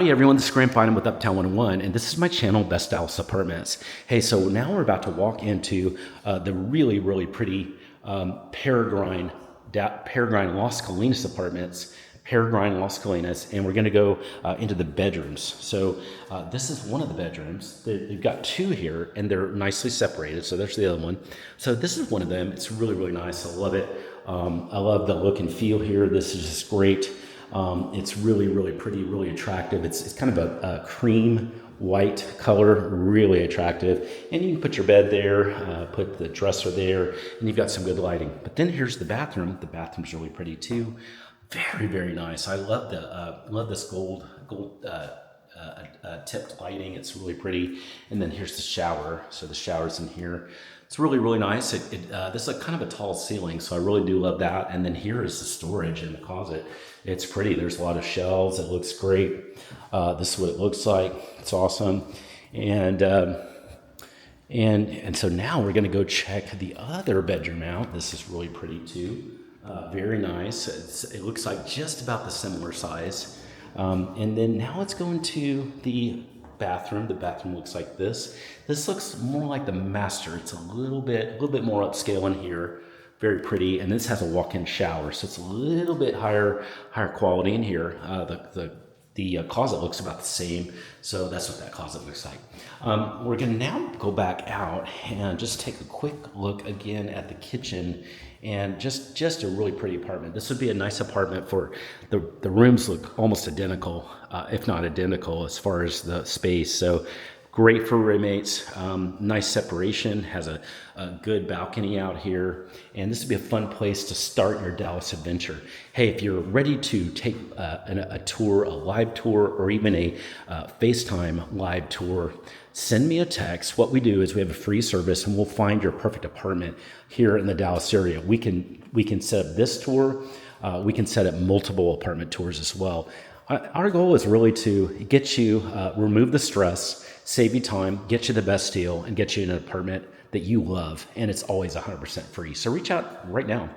Hey everyone, this is Graham Finem with Uptown 101, and this is my channel, Best Dallas Apartments. Hey, so now we're about to walk into the really pretty Peregrine Las Colinas apartments, Peregrine Las Colinas, and we're going to go into the bedrooms. So this is one of the bedrooms. They've got two here, and they're nicely separated. So there's the other one. So this is one of them. It's really nice. I love it. I love the look and feel here. This is just great. It's really pretty, really attractive. It's kind of a cream white color, really attractive. And you can put your bed there, put the dresser there, and you've got some good lighting. But then here's the bathroom. The bathroom's really pretty too. Very nice. I love this gold tipped lighting. It's really pretty. And then here's the shower. So the shower's in here. It's really nice. This is like kind of a tall ceiling, so I really do love that. And then here is the storage in the closet. It's pretty. There's a lot of shelves. It looks great. This is what it looks like. It's awesome. And so now we're going to go check the other bedroom out. This is really pretty too. Very nice. It looks like just about the similar size. And then now let's go into the bathroom. The bathroom looks like this. This looks more like the master. It's a little bit more upscale in here. Very pretty, and this has a walk-in shower, so it's a little bit higher quality in here. The closet looks about the same, so that's what that closet looks like. We're gonna now go back out and just take a quick look again at the kitchen, and just a really pretty apartment. This would be a nice apartment for the rooms look almost identical, if not identical, as far as the space. So great for roommates, nice separation, has a good balcony out here, and this would be a fun place to start your Dallas adventure. Hey, if you're ready to take a tour, a live tour, or even a FaceTime live tour, send me a text. What we do is we have a free service, and we'll find your perfect apartment here in the Dallas area. We can set up this tour. We can set up multiple apartment tours as well. Our goal is really to get you, remove the stress, save you time, get you the best deal, and get you in an apartment that you love. And it's always 100% free. So reach out right now.